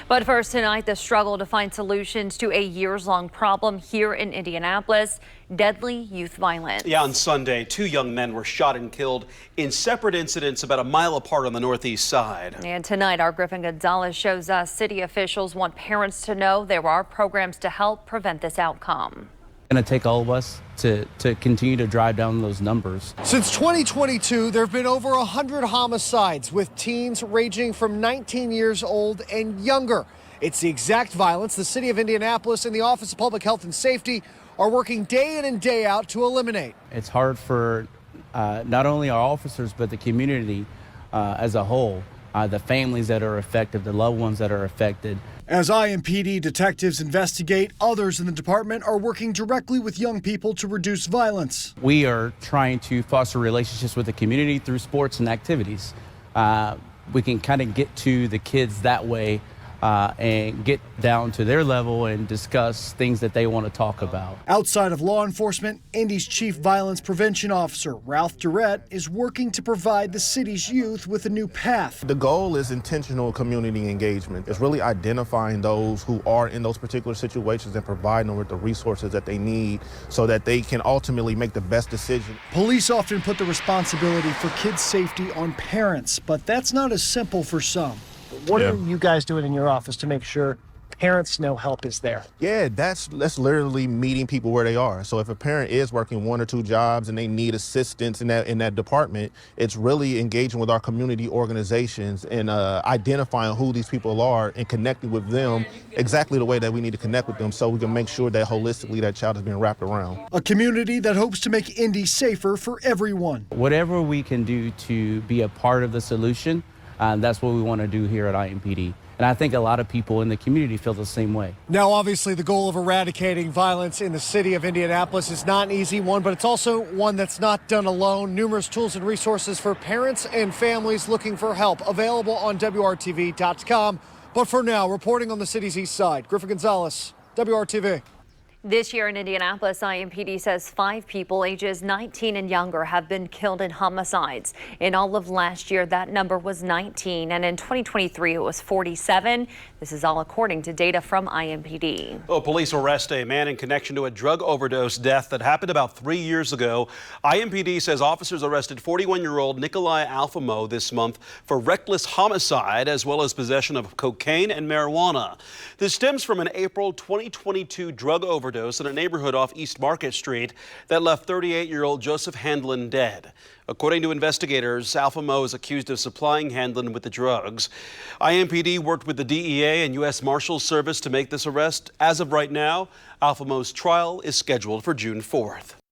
But first tonight, the struggle to find solutions to a years-long problem here in Indianapolis, deadly youth violence. Yeah, on Sunday, 2 young men were shot and killed in separate incidents about a mile apart on the northeast side. And tonight, our Griffin Gonzalez shows us city officials want parents to know there are programs to help prevent this outcome. It's going to take all of us to continue to drive down those numbers. Since 2022, there have been over 100 homicides with teens ranging from 19 years old and younger. It's the exact violence the city of Indianapolis and the Office of Public Health and Safety are working day in and day out to eliminate. It's hard for not only our officers, but the community as a whole, the families that are affected, the loved ones that are affected. As IMPD detectives investigate, others in the department are working directly with young people to reduce violence. We are trying to foster relationships with the community through sports and activities. We can kind of get to the kids that way and get down to their level and discuss things that they want to talk about. Outside of law enforcement, Indy's Chief Violence Prevention Officer, Ralph Durrett, is working to provide the city's youth with a new path. The goal is intentional community engagement. It's really identifying those who are in those particular situations and providing them with the resources that they need so that they can ultimately make the best decision. Police often put the responsibility for kids' safety on parents, but that's not as simple for some. What are you guys doing in your office to make sure parents know help is there? Yeah, that's literally meeting people where they are. So if a parent is working 1 or 2 jobs and they need assistance in that department, it's really engaging with our community organizations and identifying who these people are and connecting with them exactly the way that we need to connect with them so we can make sure that holistically that child is being wrapped around. A community that hopes to make Indy safer for everyone. Whatever we can do to be a part of the solution, that's what we want to do here at IMPD. And I think a lot of people in the community feel the same way. Now, obviously, the goal of eradicating violence in the city of Indianapolis is not an easy one, but it's also one that's not done alone. Numerous tools and resources for parents and families looking for help available on WRTV.com. But for now, reporting on the city's east side, Griffin Gonzalez, WRTV. This year in Indianapolis, IMPD says 5 people ages 19 and younger have been killed in homicides. In all of last year, that number was 19, and in 2023, it was 47. This is all according to data from IMPD. Oh, police arrest a man in connection to a drug overdose death that happened about 3 years ago. IMPD says officers arrested 41-year-old Nikolai Alfamo this month for reckless homicide as well as possession of cocaine and marijuana. This stems from an April 2022 drug overdose in a neighborhood off East Market Street that left 38-year-old Joseph Handlin dead. According to investigators, Alfamo is accused of supplying Handlin with the drugs. IMPD worked with the DEA and U.S. Marshals Service to make this arrest. As of right now, Alfamo's trial is scheduled for June 4th.